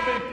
event.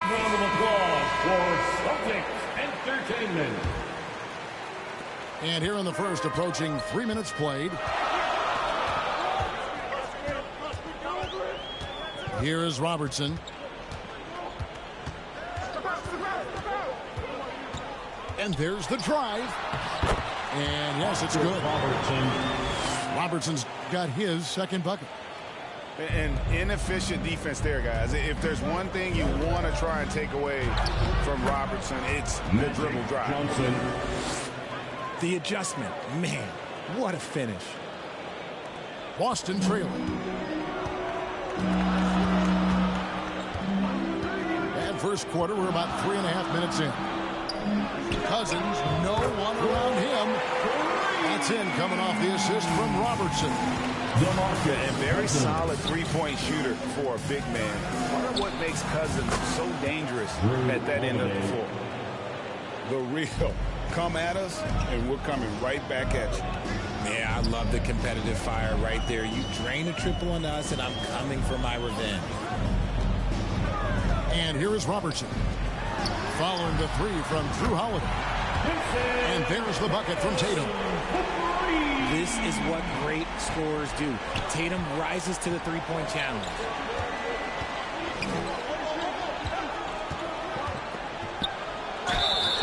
Round of applause for Celtics Entertainment. And here in the first, approaching 3 minutes played. Here is Robertson. And there's the drive. And yes, it's good. Robertson's got his second bucket. An inefficient defense there, guys. If there's one thing you want to try and take away from Robertson, it's the dribble drive. Johnson. The adjustment, man, what a finish. Boston trailing. And first quarter, we're about 3.5 minutes in. Cousins, no one around him. That's in, coming off the assist from Robertson. And very solid three-point shooter for a big man. Part of what makes Cousins so dangerous at that end of the floor. The real. Come at us, and we're coming right back at you. Yeah, I love the competitive fire right there. You drain a triple on us, and I'm coming for my revenge. And here is Robertson. Following the three from Drew Holiday. And there's the bucket from Tatum. This is what great scorers do. Tatum rises to the three-point challenge.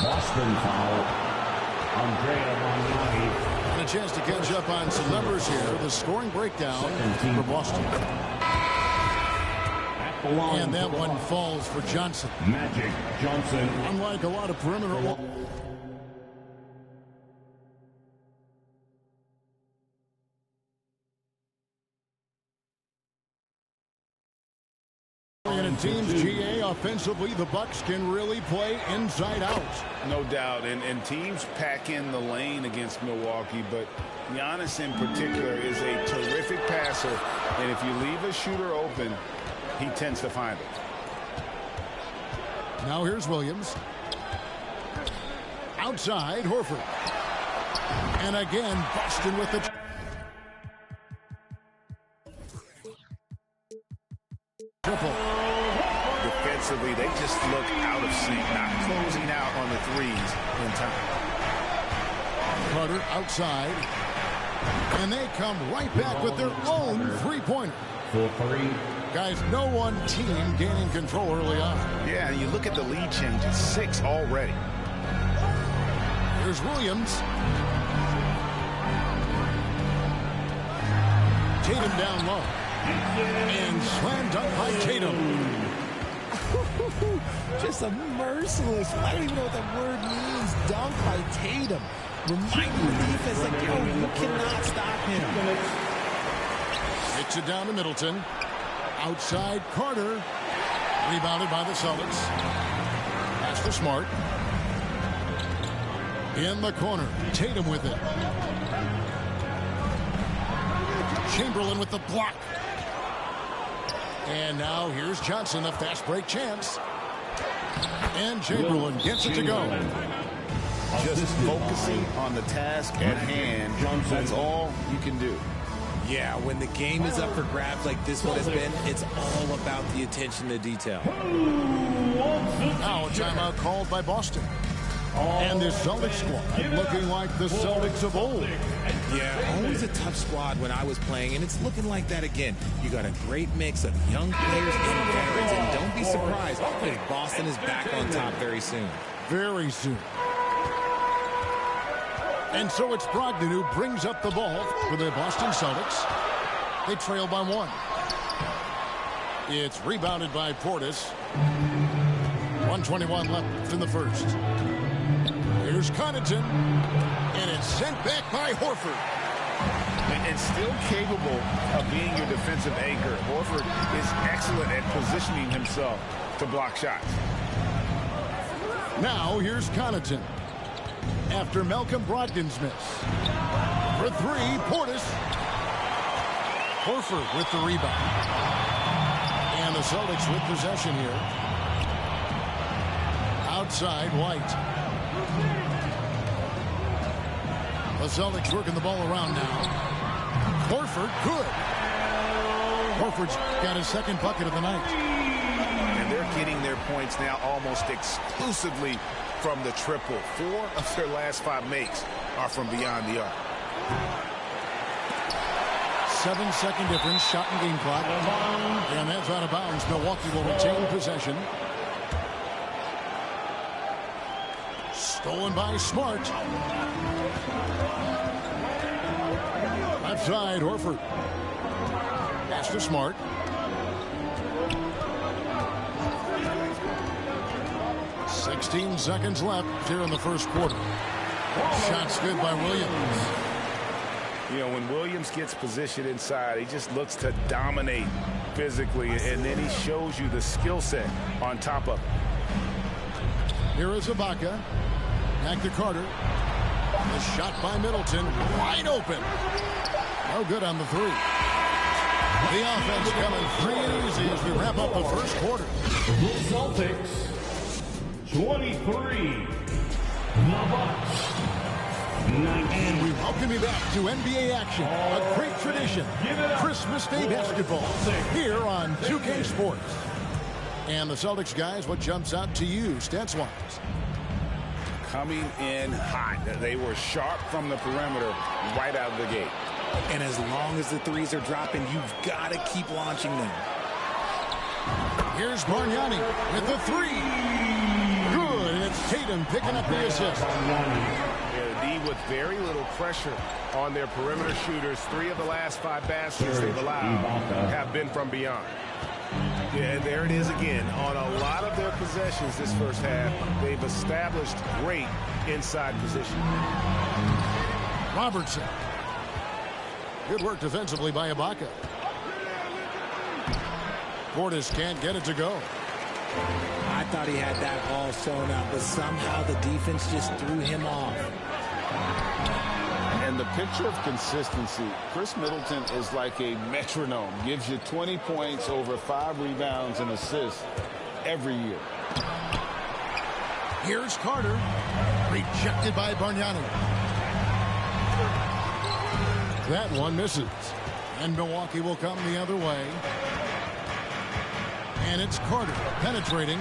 Boston foul. Andrea Magnani. And a chance to catch up on some numbers here. The scoring breakdown for Boston. And that one falls for Johnson. Magic Johnson. Unlike a lot of perimeter. And teams, GA, offensively, the Bucks can really play inside out. No doubt, and teams pack in the lane against Milwaukee, but Giannis in particular is a terrific passer, and if you leave a shooter open, he tends to find it. Now here's Williams. Outside, Horford. And again, Boston with the... triple. Defensively, they just look out of sync, not closing out on the threes in time. Carter outside. And they come right back with their own three-pointer. For three. Guys, no one team gaining control early on. Yeah, and you look at the lead changes, 6 already. Here's Williams. Tatum down low. And slam dunk by Tatum. Just a merciless, I don't even know what that word means, dunk by Tatum. Reminding the defense, like, yo, you cannot stop him. Kicks it down to Middleton. Outside Carter. Rebounded by the Celtics. Pass for Smart. In the corner. Tatum with it. Chamberlain with the block. And now here's Johnson, a fast break chance. And Chamberlain gets it to go. Just focusing on the task at hand. That's all you can do. Yeah, when the game is up for grabs like this one has been, it's all about the attention to detail. Now a timeout called by Boston. And this Celtics squad looking like the Celtics of old. Yeah, always a tough squad when I was playing, and it's looking like that again. You got a great mix of young players and veterans, and don't be surprised if Boston is back on top very soon. Very soon. And so it's Brogdon who brings up the ball for the Boston Celtics. They trail by 1. It's rebounded by Portis. 1:21 left in the first. Here's Connaughton. And it's sent back by Horford. And still capable of being your defensive anchor. Horford is excellent at positioning himself to block shots. Now here's Connaughton. After Malcolm Brogdon's miss. For 3, Portis. Horford with the rebound. And the Celtics with possession here. Outside, White. The Celtics working the ball around now. Horford, good. Horford's got his second bucket of the night. And they're getting their points now almost exclusively from the triple. 4 of their last 5 makes are from beyond the arc. 7-second difference, shot and game clock. And that's out of bounds. Milwaukee will retain possession. Stolen by Smart. Left side, Horford. Pass to Smart. "16 seconds left here in the first quarter. Shots good by Williams. You know, when Williams gets positioned inside, he just looks to dominate physically, and then he shows you the skill set on top of it. Here is Ibaka. Back to Carter. The shot by Middleton. Wide open. No good on the 3. The offense coming free and easy as we wrap up the first quarter. The Celtics, 23. The Bucks, 19. And we welcome you back to NBA action. A great tradition. Christmas Day basketball here on 2K Sports. And the Celtics guys, what jumps out to you stats-wise? Coming in hot. They were sharp from the perimeter right out of the gate. And as long as the threes are dropping, you've got to keep launching them. Here's Bargnani with the 3. Good, and it's Tatum picking up the assist. D with very little pressure on their perimeter shooters. 3 of the last 5 baskets they've allowed have been from beyond. Yeah, and there it is again. On a lot of their possessions this first half, they've established great inside position. Robertson. Good work defensively by Ibaka. Portis can't get it to go. I thought he had that all sewn up, but somehow the defense just threw him off. And the picture of consistency, Chris Middleton is like a metronome. Gives you 20 points, over 5 rebounds and assists every year. Here's Carter. Rejected by Bargnani. That one misses. And Milwaukee will come the other way. And it's Carter penetrating.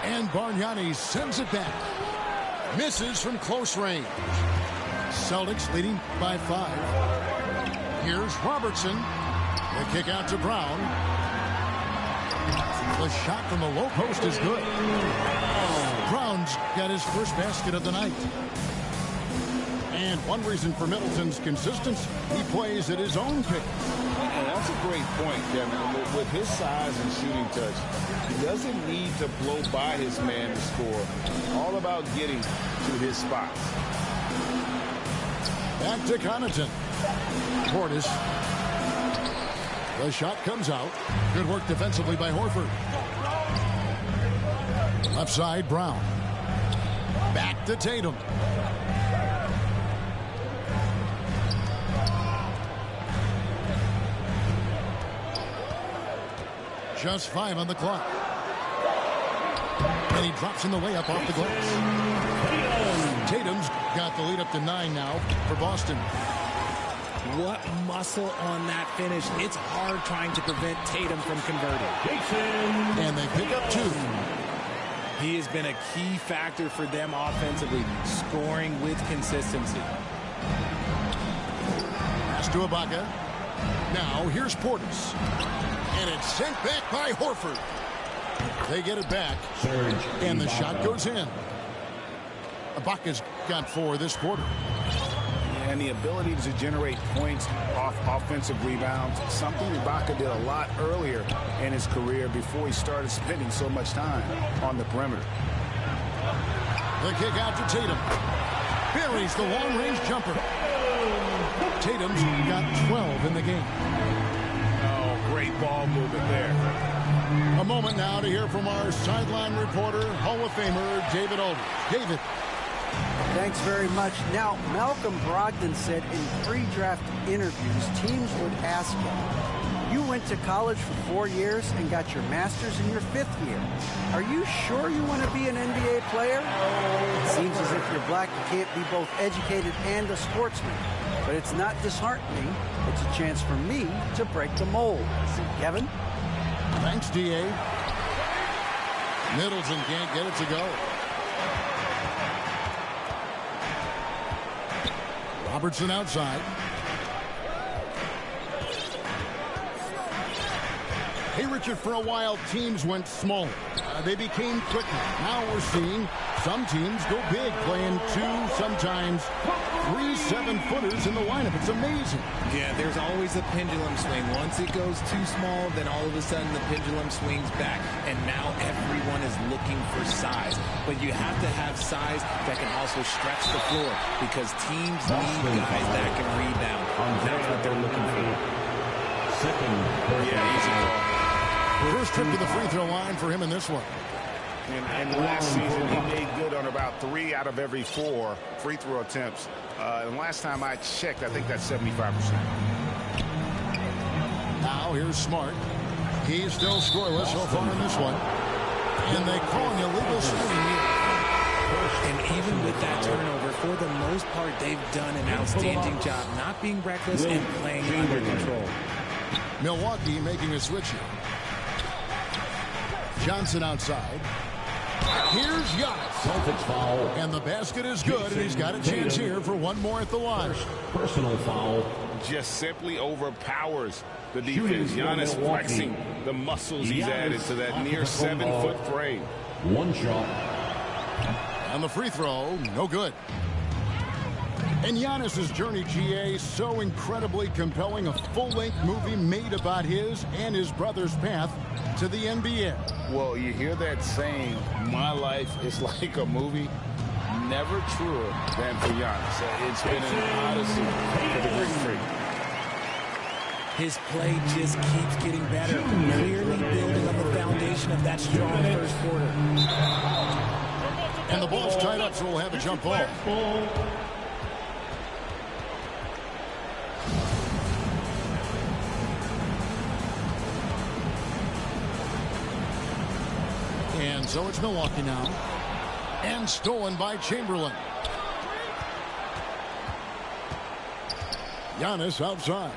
And Bargnani sends it back. Misses from close range. Celtics leading by 5. Here's Robertson. The kick out to Brown. The shot from the low post is good. Brown's got his first basket of the night. And one reason for Middleton's consistency, he plays at his own pace. And that's a great point, Kevin. With his size and shooting touch, he doesn't need to blow by his man to score. All about getting to his spots. Back to Connaughton. Portis. The shot comes out. Good work defensively by Horford. Left side, Brown. Back to Tatum. Just 5 on the clock. And he drops in the layup off the glass. Tatum's got the lead up to 9 now for Boston. What muscle on that finish. It's hard trying to prevent Tatum from converting. And they pick up 2. He has been a key factor for them offensively, scoring with consistency. Pass to Ibaka. Now here's Portis. And it's sent back by Horford. They get it back. And the shot goes in. Ibaka's got 4 this quarter. And the ability to generate points off offensive rebounds, something Ibaka did a lot earlier in his career before he started spending so much time on the perimeter. The kick out to Tatum. Buries the long-range jumper. Tatum's got 12 in the game. Oh, great ball movement there. A moment now to hear from our sideline reporter, Hall of Famer David Aldridge. David. Thanks very much. Now, Malcolm Brogdon said in pre-draft interviews, teams would ask him, you went to college for 4 years and got your master's in your 5th year. Are you sure you want to be an NBA player? It seems as if you're black, you can't be both educated and a sportsman. But it's not disheartening. It's a chance for me to break the mold. Kevin? Thanks, D.A. Middleton can't get it to go. Robertson outside. Hey, Richard, for a while, teams went smaller. They became quicker. Now we're seeing some teams go big, playing 2, sometimes 3 7-footers in the lineup. It's amazing. Yeah, there's always a pendulum swing. Once it goes too small, then all of a sudden the pendulum swings back, and now everyone is looking for size. But you have to have size that can also stretch the floor, because teams need guys that can rebound. That's what they're looking for. Yeah, easy ball. First trip to the free throw line for him in this one. And last season, he made good on about 3 out of every 4 free throw attempts. And last time I checked, I think that's 75%. Now here's Smart. He's still scoreless so far in this one. And they call an illegal swing here. And even with that turnover, for the most part, they've done an outstanding job not being reckless and playing under control. Milwaukee making a switch here. Johnson outside. Here's Giannis. Celtics foul. And the basket is good, and he's got a chance here for one more at the line. Personal foul. Just simply overpowers the defense. Giannis flexing the muscles he's added to that near 7-foot frame. 1 shot. And the free throw, no good. And Giannis's journey, GA, so incredibly compelling. A full-length movie made about his and his brother's path to the NBA. Well, you hear that saying, my life is like a movie. Never truer than for Giannis. It's been an odyssey for the Greek Freak. His play just keeps getting better, clearly building on the foundation of that strong first quarter. And the ball's tied up, so we'll have a jump ball. And so it's Milwaukee now. And stolen by Chamberlain. Giannis outside.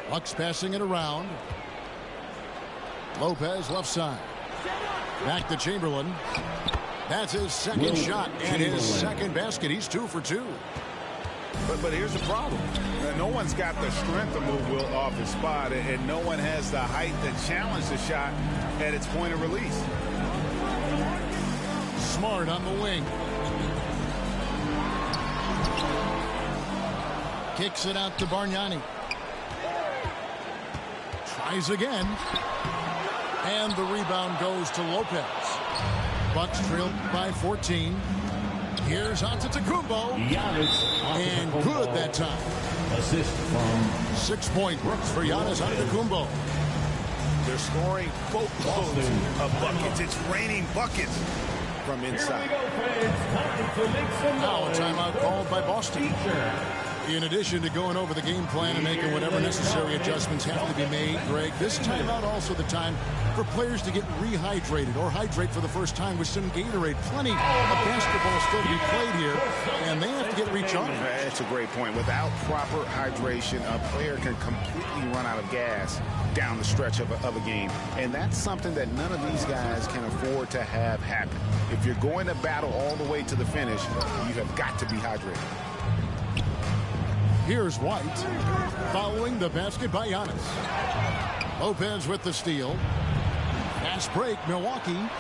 Bucks passing it around. Lopez left side. Back to Chamberlain. That's his second shot and his second basket. He's 2 for 2. But here's the problem. No one's got the strength to move Wilt off his spot, and no one has the height to challenge the shot at its point of release. Smart on the wing. Kicks it out to Bargnani. Tries again. And the rebound goes to Lopez. Bucks trailed by 14. Here's Antetokounmpo. And good that time. Assist from 6 points for Giannis Antetokounmpo. They're scoring boatloads of buckets. It's raining buckets from inside. Now a timeout called by Boston. In addition to going over the game plan and making whatever necessary adjustments have to be made, Greg, this timeout also the time for players to get rehydrated or hydrate for the first time with some Gatorade. Plenty of basketball still to be played here, and they have to get recharged. That's a great point. Without proper hydration, a player can completely run out of gas down the stretch of a game. And that's something that none of these guys can afford to have happen. If you're going to battle all the way to the finish, you have got to be hydrated. Here's White following the basket by Giannis. Lopez with the steal. Fast break, Milwaukee.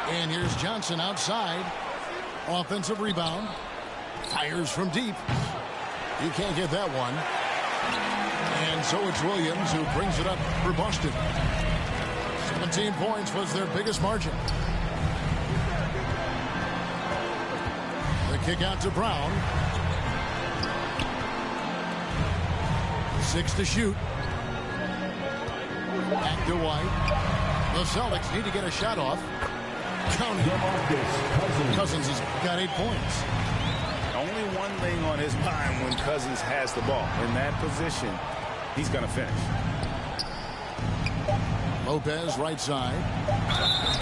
And here's Johnson outside. Offensive rebound. Fires from deep. He can't get that one. And so it's Williams who brings it up for Boston. 17 points was their biggest margin. The kick out to Brown. 6 to shoot. Back to White. The Celtics need to get a shot off. Counting. Cousins has got 8 points. Only one thing on his mind when Cousins has the ball. In that position, he's going to finish. Lopez right side.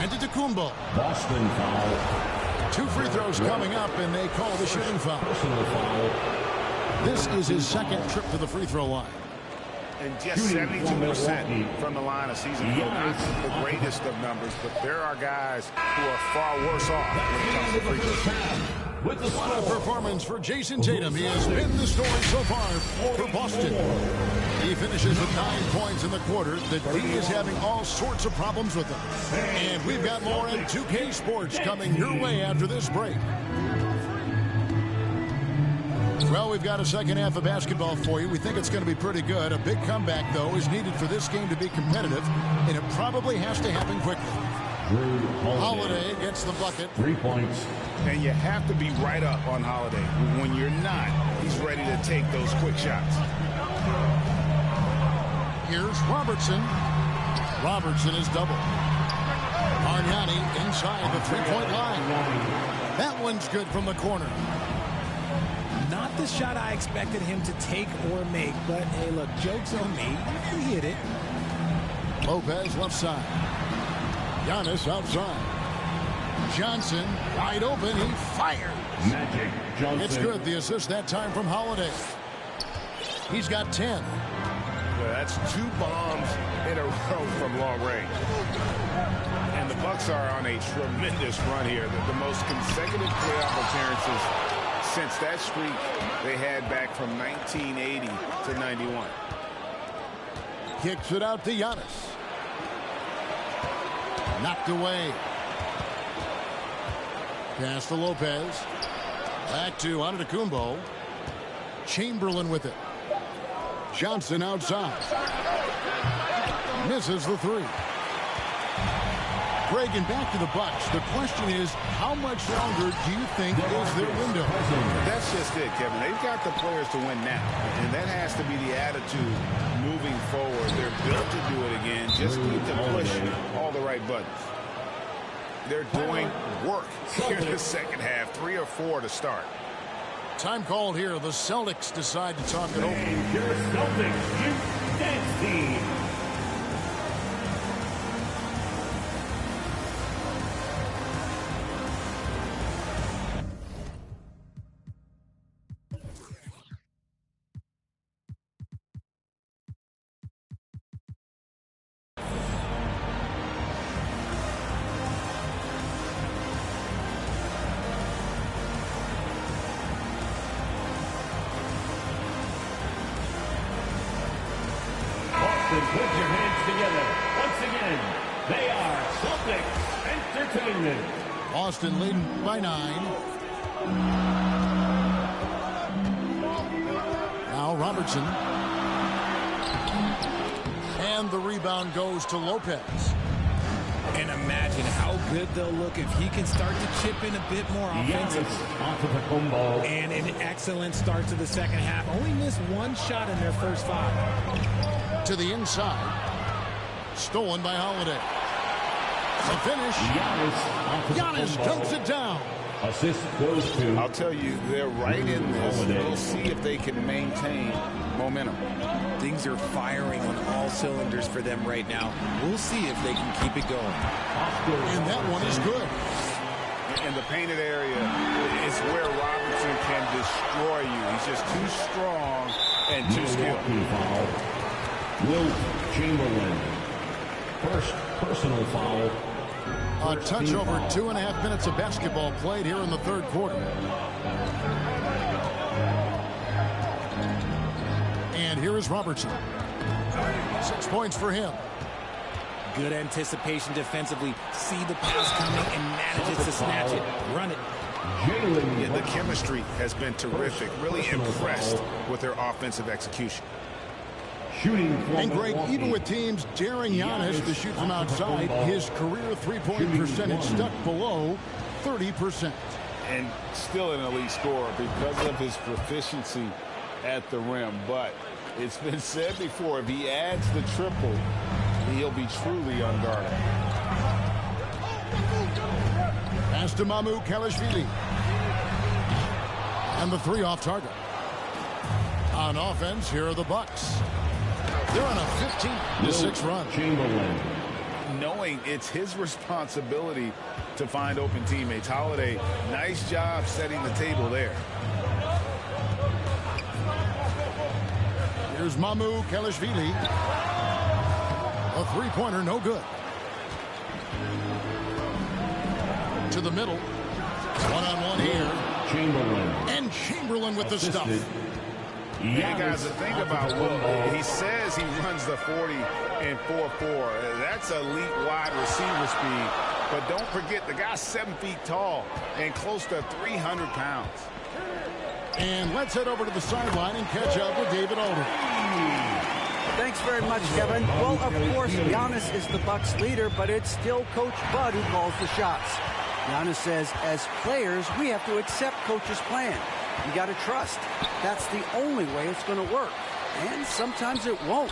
Antetokounmpo. Boston foul. 2 free throws coming up, and they call the shooting foul. Personal foul. This is his second trip to the free throw line. And just 72% from the line of season. Not the greatest of numbers, but there are guys who are far worse off when it comes to free throws. With the What a performance for Jason Tatum. He has been the story so far for Boston. He finishes with 9 points in the quarter. The D is having all sorts of problems with him. And we've got more in 2K Sports coming your way after this break. Well, we've got a second half of basketball for you. We think it's going to be pretty good. A big comeback, though, is needed for this game to be competitive, and it probably has to happen quickly. Holiday gets the bucket. 3 points. And you have to be right up on Holiday. When you're not, he's ready to take those quick shots. Here's Robertson. Robertson is double. Bargnani inside the three-point line. That one's good from the corner. Not the shot I expected him to take or make, but hey, look, joke's on me. He hit it. Lopez left side. Giannis outside. Johnson wide open. He fires. Magic Johnson. It's good. The assist that time from Holiday. He's got 10. Well, that's 2 bombs in a row from long range. And the Bucks are on a tremendous run here. The most consecutive playoff appearances since that streak they had back from 1980 to 91. Kicks it out to Giannis. Knocked away. Pass to Lopez. Back to Antetokounmpo. Chamberlain with it. Johnson outside. Misses the 3. Reagan, back to the Bucks. The question is, how much longer do you think is their window? That's just it, Kevin. They've got the players to win now, and that has to be the attitude moving forward. They're built to do it again. Just need to push all the right buttons. They're doing work here in the second half. 3 or 4 to start. Time called here. The Celtics decide to talk it over. Your Celtics Youth Dance Team. Put your hands together. Once again, they are Celtics Entertainment. Boston leading by 9. Now Robertson. And the rebound goes to Lopez. And imagine how good they'll look if he can start to chip in a bit more offensively. And an excellent start to the second half. Only missed one shot in their first 5. To the inside. Stolen by Holiday. The finish. Giannis dunks it down. Assist goes to... I'll tell you, they're right in this. We'll see if they can maintain momentum. Things are firing on all cylinders for them right now. We'll see if they can keep it going. And that one is good. In the painted area is where Robertson can destroy you. He's just too strong and too skilled. Will Chamberlain. First personal foul. A touch over 2.5 minutes of basketball played here in the third quarter. And here is Robertson. 6 points for him. Good anticipation defensively. See the pass coming and manages to snatch it. Run it. Yeah, the chemistry has been terrific. Really impressed with their offensive execution. Shooting and Greg, even with teams daring Giannis to shoot from outside, his career three-point percentage stuck below 30%. And still an elite scorer because of his proficiency at the rim. But it's been said before, if he adds the triple, he'll be truly unguarded. Pass to Mamu Kalashvili. And the 3 off target. On offense, here are the Bucks. They're on a 15-6 run. Chamberlain. Knowing it's his responsibility to find open teammates. Holiday, nice job setting the table there. Here's Mamu Kalashvili. A three-pointer, no good. To the middle. One-on-one here. Chamberlain. And Chamberlain with the stuff. You guys, the thing about Will, he says he runs the 40 and 4.4. That's elite wide receiver speed. But don't forget, the guy's 7 feet tall and close to 300 pounds. And let's head over to the sideline and catch up with David Aldridge. Thanks very much, Kevin. Well, of course, Giannis is the Bucks leader, but it's still Coach Bud who calls the shots. Giannis says, as players, we have to accept Coach's plan. You got to trust. That's the only way it's going to work. And sometimes it won't.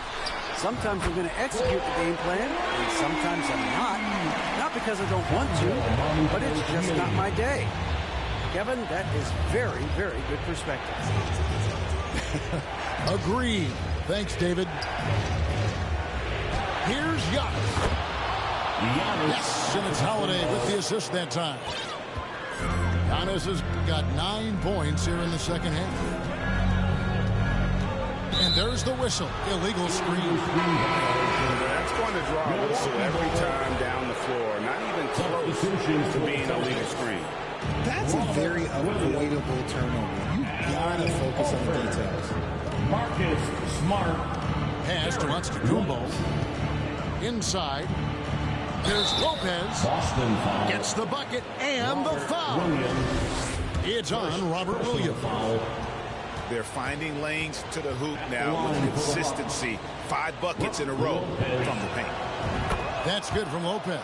Sometimes I'm going to execute the game plan, and sometimes I'm not. Not because I don't want to, but it's just not my day. Kevin, that is very, very good perspective. Agreed. Thanks, David. Here's Giannis. Yes, and it's Holiday with the assist that time. Giannis has got 9 points here in the second half. And there's the whistle. Illegal screen. That's going to draw a whistle every time down the floor. Not even close to being a legal screen. That's a very avoidable turnover. You gotta focus on the details. Marcus Smart. Pass to Antetokounmpo. Inside. There's Lopez. Boston foul. Gets the bucket and the foul. It's on Robert Williams. They're finding lanes to the hoop now with consistency. 5 buckets in a row from the paint. That's good from Lopez.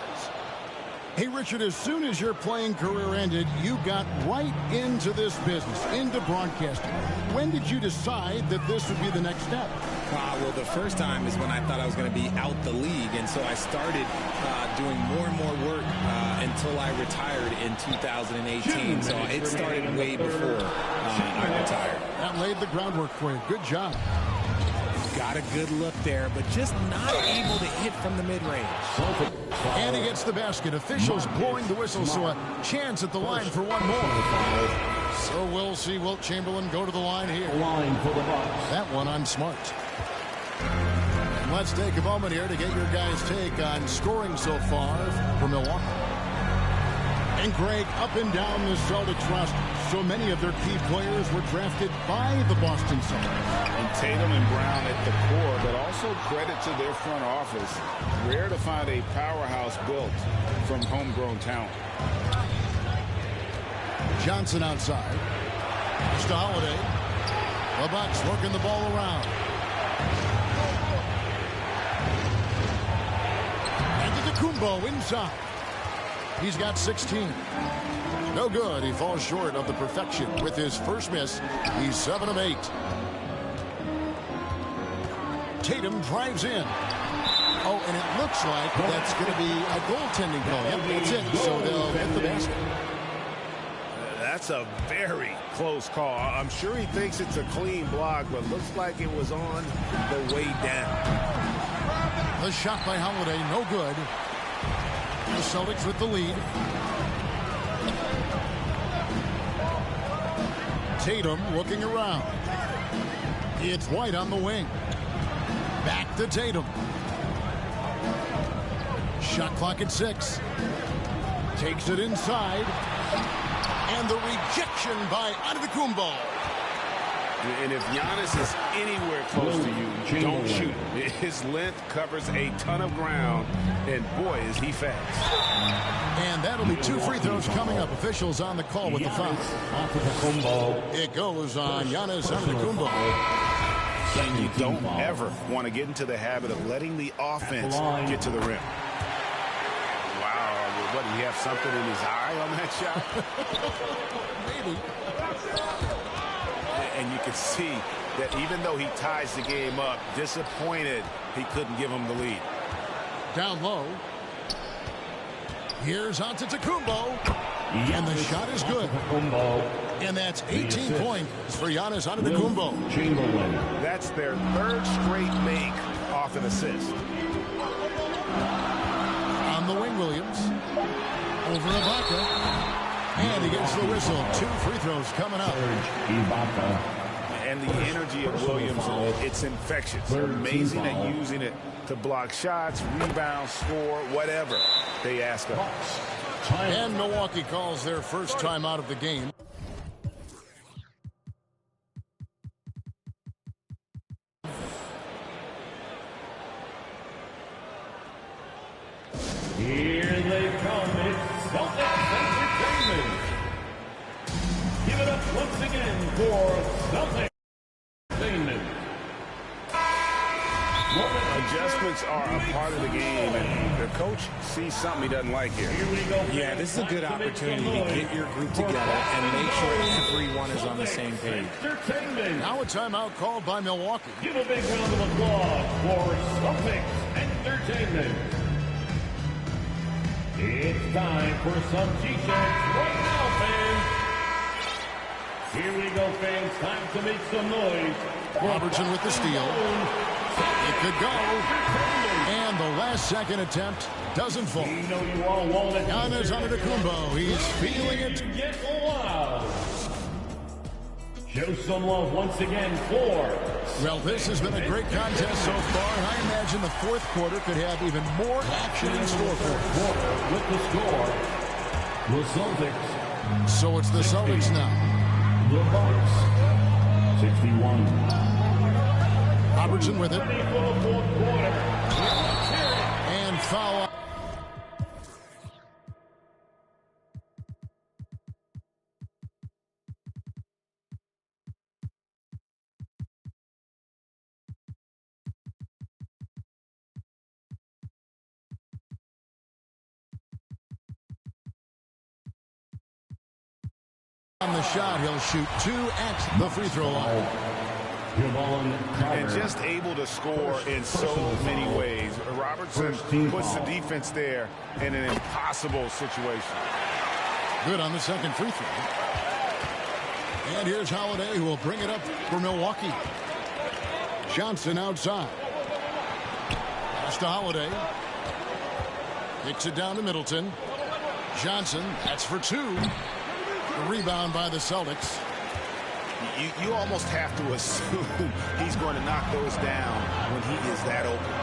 Hey, Richard, as soon as your playing career ended, you got right into this business, into broadcasting. When did you decide that this would be the next step? Well, the first time is when I thought I was going to be out the league, and so I started doing more and more work until I retired in 2018. So it started way before I retired. That laid the groundwork for you. Good job. Got a good look there, but just not able to hit from the mid-range. And he gets the basket. Officials blowing the whistle, so a chance at the line for one more. So we'll see Wilt Chamberlain go to the line here. That one on Smart. And let's take a moment here to get your guys' take on scoring so far for Milwaukee. And Greg, up and down the Celtics roster, so many of their key players were drafted by the Boston Celtics. And Tatum and Brown at the core, but also credit to their front office. Rare to find a powerhouse built from homegrown talent. Johnson outside. It's to Holiday. The Bucks working the ball around. Antetokounmpo inside. He's got 16. No good. He falls short of the perfection with his first miss. He's 7 of 8. Tatum drives in. Oh, and it looks like that's going to be a goaltending call. Yep, that's it. So they'll get the basket. That's a very close call. I'm sure he thinks it's a clean block, but looks like it was on the way down. The shot by Holiday, no good. The Celtics with the lead. Tatum looking around. It's White on the wing. Back to Tatum. Shot clock at 6. Takes it inside. And the rejection by Antetokounmpo. And if Giannis is anywhere close to you, don't shoot. His length covers a ton of ground, and boy, is he fast. And that'll be 2 free throws coming up. Officials on the call with the foul. It goes on Giannis Antetokounmpo. And you don't ever want to get into the habit of letting the offense get to the rim. Wow, what, do you have something in his eye on that shot? Maybe. And you can see that even though he ties the game up, disappointed he couldn't give him the lead. Down low. Here's Antetokounmpo. And the shot is good. And that's 18 points for Giannis Antetokounmpo. That's their 3rd straight make off an assist. On the wing, Williams. Over Ibaka. And he gets the whistle. 2 free throws coming up. And the energy of Williams, it's infectious. Amazing at using it to block shots, rebound, score, whatever they ask of us. And Milwaukee calls their first time out of the game. Here they come. It's Celtics Entertainment. Give it up once again for Celtics Entertainment. Adjustments are a part of the game, and the coach sees something he doesn't like here. Yeah, this is a good opportunity to get your group together and make sure everyone is on the same page. Now a timeout called by Milwaukee. Give a big round of applause for Celtics Entertainment. It's time for some t-shirts right now, fans. Here we go, fans. Time to make some noise. Robertson with the steal. It could go. And the last second attempt doesn't fall. We know you all want it. Giannis Antetokounmpo. He's feeling it. Get wild. Show some love once again for. Well, this has been a great contest so far. I imagine the 4th quarter could have even more action in store for it. With the score, the Celtics. So it's the Celtics now. The Bucks, 61. Robertson with it. And foul. On the shot, he'll shoot 2 at the free throw line. And just able to score in so many ways. Robertson puts the defense there in an impossible situation. Good on the second free throw. And here's Holiday, who will bring it up for Milwaukee. Johnson outside. Pass to Holiday. Kicks it down to Middleton. Johnson, that's for 2. The rebound by the Celtics. You almost have to assume he's going to knock those down when he is that open.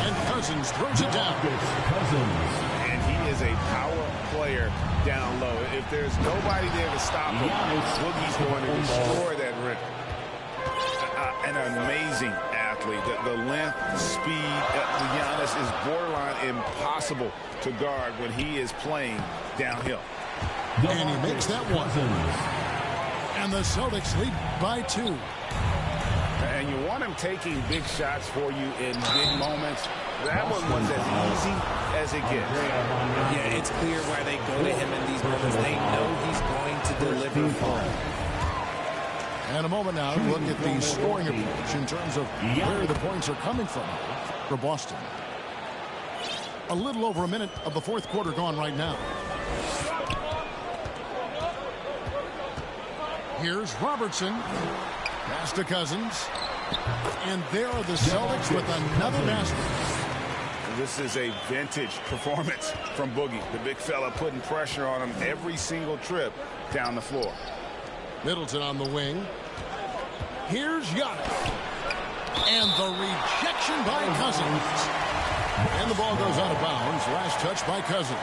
And Cousins throws it down. And he is a power player down low. If there's nobody there to stop him, Boogie's going to destroy that rim. An amazing athlete. The length, speed, Giannis is borderline impossible to guard when he is playing downhill. And he makes that one. And And the Celtics lead by 2. And you want him taking big shots for you in big moments. That one was as easy as it gets. Yeah, it's clear why they go to him in these moments. They know he's going to deliver for them. And a moment now to look at the scoring approach in terms of where the points are coming from for Boston. A little over a minute of the fourth quarter gone right now. Here's Robertson. Pass to Cousins. And there are the Celtics with another basket. This is a vintage performance from Boogie. The big fella putting pressure on him every single trip down the floor. Middleton on the wing. Here's Giannis. And the rejection by Cousins. And the ball goes out of bounds. Last touch by Cousins.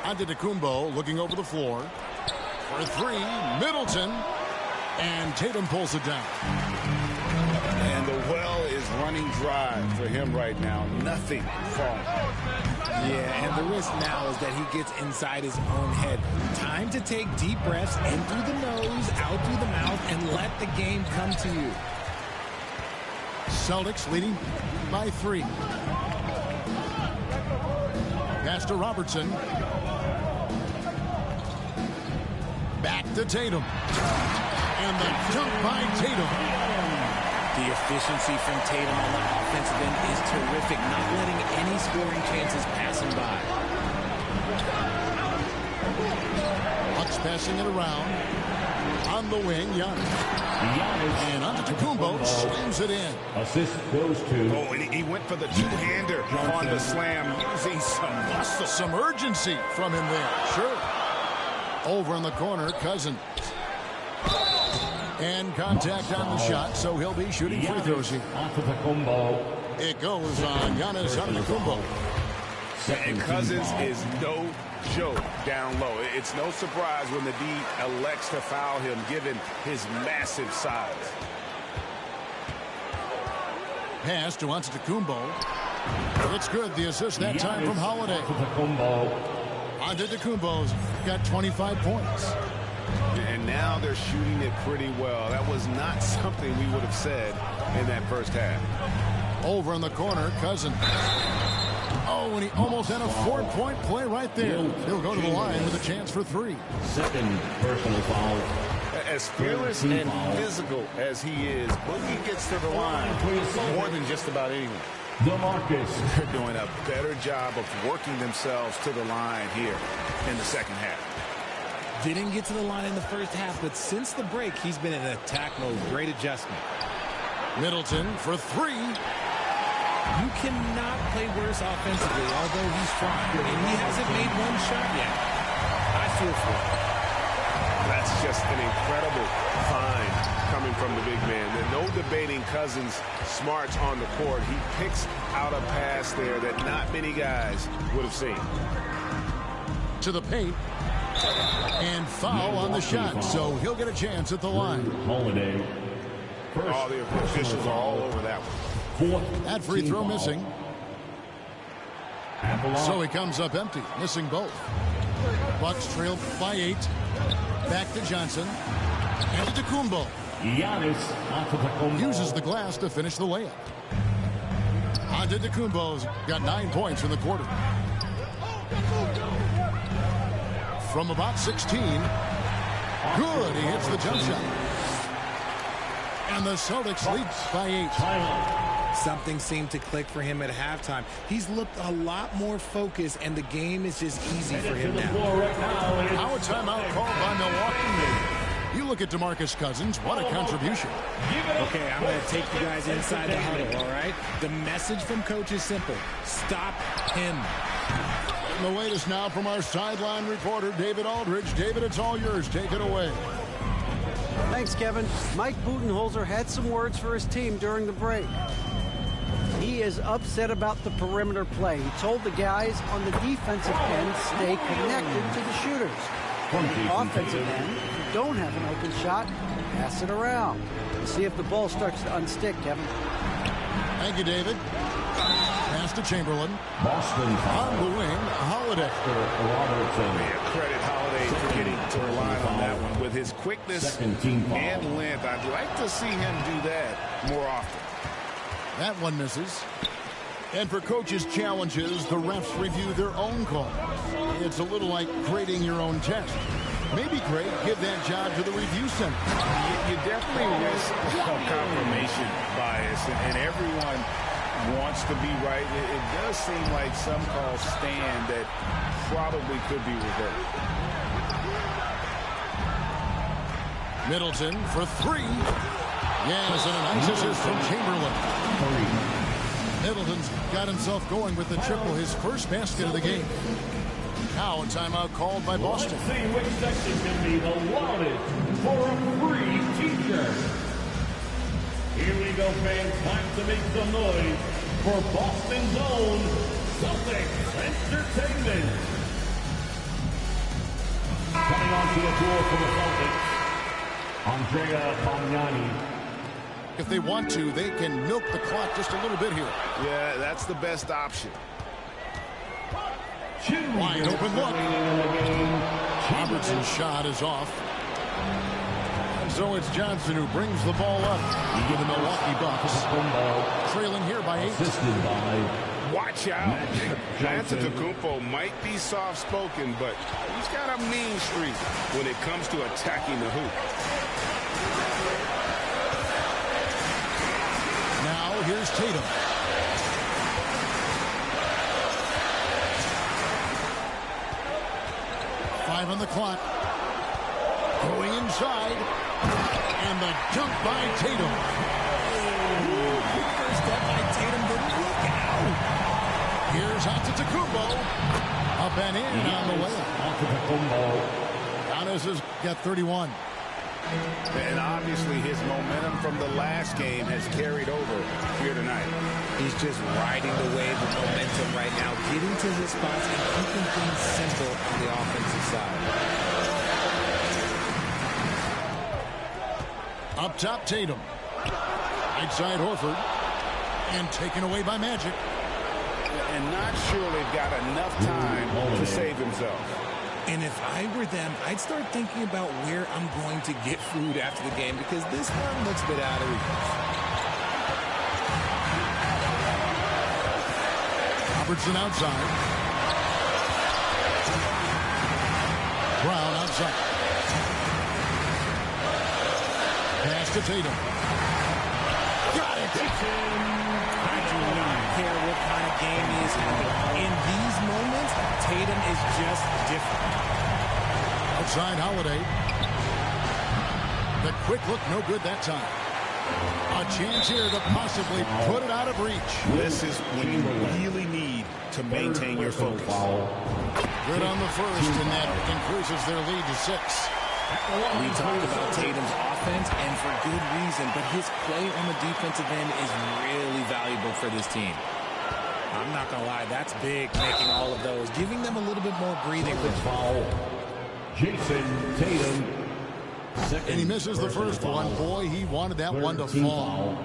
Antetokounmpo looking over the floor. For 3, Middleton. And Tatum pulls it down. And the well is running dry for him right now. Nothing falling. Yeah, and the risk now is that he gets inside his own head. Time to take deep breaths in through the nose, out through the mouth, and let the game come to you. Celtics leading by 3. Pass to Robertson. Back to Tatum. And the dunk by Tatum. The efficiency from Tatum on the offensive end is terrific, not letting any scoring chances pass him by. Bucks passing it around. On the wing, Giannis. And Antetokounmpo slams it in. Assist goes to... Oh, and he went for the two-hander on the slam, using some muscle. Some urgency from him there. Sure. Over in the corner, Cousins. And contact on the shot, so he'll be shooting free throws here. It goes on Giannis Antetokounmpo. And Cousins is no joke down low. It's no surprise when the D elects to foul him, given his massive size. Pass to Antetokounmpo. It's good. The assist that time from Holiday. Antetokounmpo's got 25 points. And now they're shooting it pretty well. That was not something we would have said in that first half. Over in the corner, Cousins. Oh, and he almost had a 4-point play right there. He'll go to the line with a chance for 3. Second personal foul. As fearless and physical as he is, Boogie gets to the line more than just about anyone. DeMarcus. They're doing a better job of working themselves to the line here in the second half. Didn't get to the line in the first half, but since the break, he's been in attack mode. Great adjustment. Middleton for 3. You cannot play worse offensively, although he's trying. And he hasn't made one shot yet. I feel for him. That's just an incredible find coming from the big man. There's no debating Cousins' smarts on the court. He picks out a pass there that not many guys would have seen. To the paint. And foul on the shot, so he'll get a chance at the line. Holiday. All the officials are all over that one. That free throw missing. So he comes up empty, missing both. Bucks trail by 8. Back to Johnson. And to Antetokounmpo. Uses the glass to finish the layup. Antetokounmpo's got 9 points in the quarter. From about 16. Good. He hits the jump shot. And the Celtics lead by 8. Something seemed to click for him at halftime. He's looked a lot more focused, and the game is just easy for him now. Now a timeout called by Milwaukee. You look at DeMarcus Cousins. What a contribution. Okay, I'm going to take you guys inside the huddle, all right? The message from coach is simple. Stop him. And the latest now from our sideline reporter, David Aldridge. David, it's all yours. Take it away. Thanks, Kevin. Mike Budenholzer had some words for his team during the break. He is upset about the perimeter play. He told the guys on the defensive end, stay connected to the shooters. On the offensive end, if you don't have an open shot, pass it around. We'll see if the ball starts to unstick, Kevin. Thank you, David. Pass to Chamberlain. Boston On the wing, Holiday. Yeah, credit Holiday for getting to the line on that one. With his quickness and length, I'd like to see him do that more often. That one misses. And for coaches' challenges, the refs review their own call. It's a little like grading your own test. Maybe great, give that job to the review center. You definitely risk confirmation bias, and everyone wants to be right. It does seem like some calls stand that probably could be reversed. Middleton for three. Yes, and a nice assist from Chamberlain. Middleton's got himself going with the triple, his first basket of the game. Now a timeout called by Boston. Let's see which section can be the loudest for a free t-shirt. Here we go, fans. Time to make some noise for Boston's own Celtics Entertainment. Coming onto the floor for the Celtics, Andrea Bargnani. If they want to, they can milk the clock just a little bit here. Yeah, that's the best option. Wide open look. Robertson's shot is off. And so it's Johnson who brings the ball up for the Milwaukee Bucks. Trailing here by 8. Watch out. Antetokounmpo might be soft-spoken, but he's got a mean streak when it comes to attacking the hoop. Now here's Tatum. Five on the clock. Going inside. And the dunk by Tatum. First step by Tatum, but look out. Here's Antetokounmpo. Up and in on the way. Giannis has got 31. And obviously his momentum from the last game has carried over here tonight. He's just riding the wave of momentum right now, getting to his spots and keeping things simple on the offensive side. Up top, Tatum. Right side, Horford. And taken away by Magic. And not sure they've got enough time to save themselves. And if I were them, I'd start thinking about where I'm going to get food after the game because this one looks a bit out of reach. Robertson outside. Brown outside. Pass to Tatum. Got it. I do not care what kind of game he is having. In these moments, Tatum is just different. Outside Holiday. The quick look, no good that time. A chance here to possibly put it out of reach. This is when you really need to maintain your focus. Good on the first, and that increases their lead to 6. We talked about Tatum's offense, and for good reason, but his play on the defensive end is really valuable for this team. I'm not going to lie, that's big, making all of those, giving them a little bit more breathing room. Jason Tatum. And he misses the first one. Boy, he wanted that one to fall.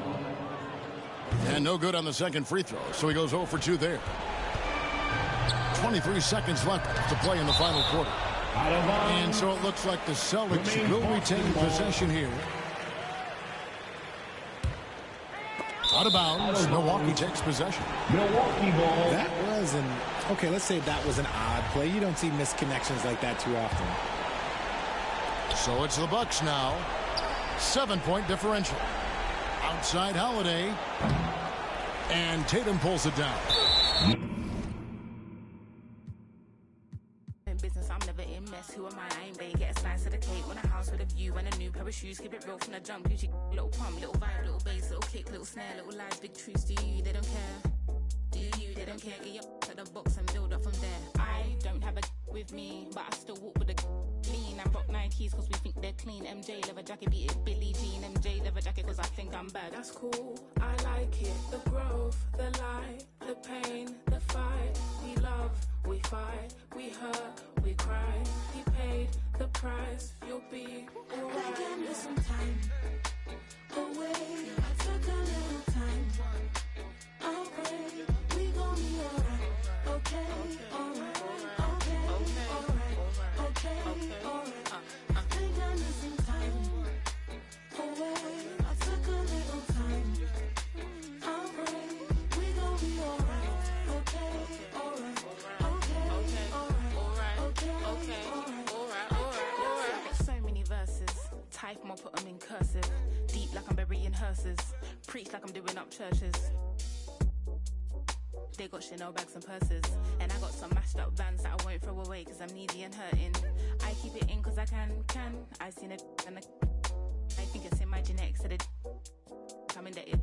And no good on the second free throw, so he goes 0 for 2 there. 23 seconds left to play in the final quarter. And so it looks like the Celtics will retain possession here. Out of bounds. Milwaukee takes possession. Milwaukee ball. That was okay, let's say that was an odd play. You don't see misconnections like that too often. So it's the Bucks now. 7-point differential. Outside Holiday. And Tatum pulls it down. Business, I'm never in mess. Who am I ain't bae. Get a slice of the cake. Want a house with a view and a new pair of shoes. Keep it real from the jump. Gucci, little pump, little vibe, little bass, little kick, little snare, little lies, big truths. Do you? They don't care. Do you? They don't care. Get your to the box and build up from there. I don't have a with me, but I still walk with a clean. I rock Nikes cause we think they're clean. MJ leather jacket, beat it Billie Jean. MJ leather jacket cause I think I'm bad. That's cool, I like it. The growth, the light, the pain, the fight. We love, we fight, we hurt, we cry. You paid the price, you'll be alright. Give me some time away. I took a little time. I'll pray. I'ma put them in cursive. Deep like I'm burying hearses. Preach like I'm doing up churches. They got Chanel bags and purses. And I got some mashed up vans that I won't throw away cause I'm needy and hurting. I keep it in cause I can. I seen it and I think it's in my genetics so the I'm indebted.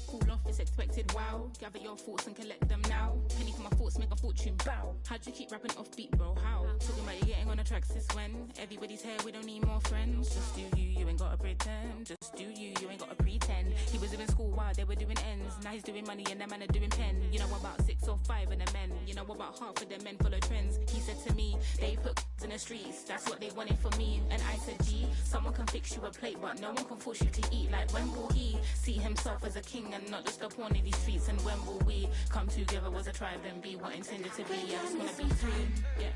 Cool off is expected, wow. Gather your thoughts and collect them now. Penny for my thoughts, make a fortune, bow. How'd you keep rapping off beat, bro? How? Talking about you getting on the tracks since when? Everybody's here, we don't need more friends. Just do you, you ain't gotta pretend. Just do you, you ain't gotta pretend. He was doing school while they were doing ends. Now he's doing money and them man are doing pen. You know about 6 or 5 of the men. You know about half of the men follow trends. He said to me, they put in the streets. That's what they wanted for me. And I said, gee, someone can fix you a plate, but no one can force you to eat. Like when will he see himself as a king and not just a pawn in these streets? And when will we come together as a tribe and be what intended to be? I just wanna be free. Yeah.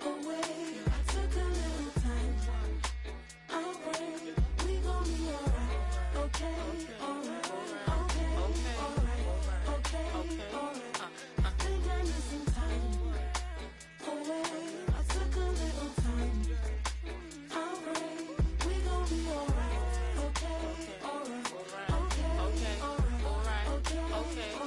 Away, I took a little time. I'll break, we gon' be alright. Okay, alright. Okay, alright. Okay, alright. Think I need some time. Away, I took a little time. I'll break, we gon' be alright. Okay, alright. Okay, alright. Okay, alright.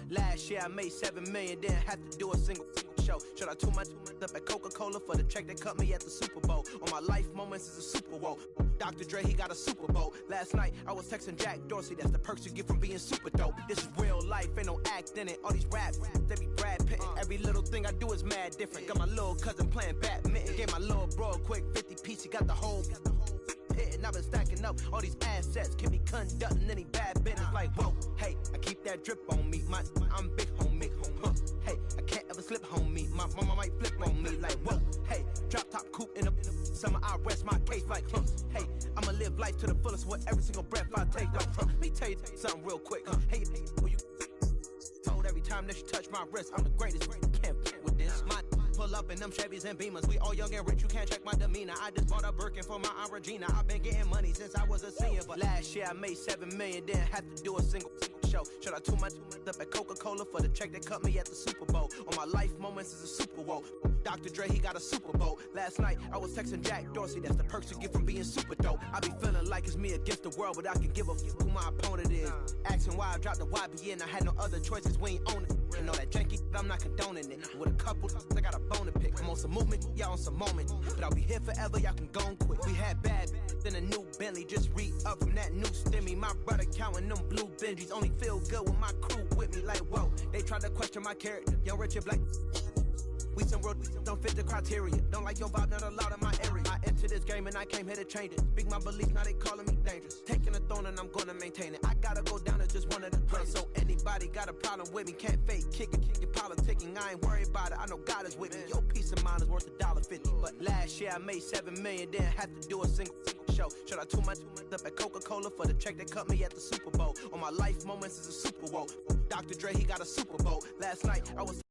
Last year I made 7 million, didn't have to do a single show. Should I tune my up at Coca-Cola for the check that cut me at the Super Bowl? On my life moments is a Super Bowl. Dr. Dre, he got a Super Bowl. Last night I was texting Jack Dorsey, that's the perks you get from being super dope. This is real life, ain't no act in it. All these raps, they be Brad Pitt. Every little thing I do is mad different. Got my little cousin playing badminton. Gave my little bro a quick 50 piece, he got the whole hit. And I've been stacking up all these assets, keep me conducting any bad business. Like, whoa, hey, I keep that drip on me. I'm big homie. Hey, I can't ever slip homie. My mama might flip on me. Like, whoa, hey, drop top coupe in the summer. I rest my case like, hey, I'ma live life to the fullest with every single breath I take. Let me tell you something real quick. Hey, you told every time that you touch my wrist, I'm the greatest. Can't play with this. My pull up in them Chevys and Beamers. We all young and rich, you can't check my demeanor. I just bought a Birkin for my Aunt Regina. I've been getting money since I was a senior, but last year I made 7 million, didn't have to do a single show. Should I tune my up at Coca-Cola for the check that cut me at the Super Bowl? On my life moments is a Super Bowl. Dr. Dre, he got a Super Bowl. Last night I was texting Jack Dorsey, that's the perks you get from being super dope. I be feeling like it's me against the world, but I can give a fuck who my opponent is. Asking why I dropped the YBN, I had no other choices, we ain't own it. You know that janky, I'm not condoning it. With a couple, I got a bone to pick. I'm on some movement, y'all on some moment. But I'll be here forever, y'all can go and quit. We had bad, then a new Bentley, just re-up from that new stimmy. My brother counting them blue Benjis, only feel good with my crew with me. Like, whoa, they tried to question my character. Young Richard Black, we some road, don't fit the criteria. Don't like your vibe, not allowed in my area. I entered this game and I came here to change it. Speak my beliefs, now they calling me dangerous. Taking a throne and I'm gonna maintain it. I gotta go down as just one of the greatest. So anybody got a problem with me, can't fake, kick it, your politicking. I ain't worried about it, I know God is with me. Your peace of mind is worth $1.50. But last year I made 7 million, didn't have to do a single show. Should I tune my up at Coca-Cola for the check that cut me at the Super Bowl? On my life moments is a Super Bowl. Dr. Dre, he got a Super Bowl. Last night I was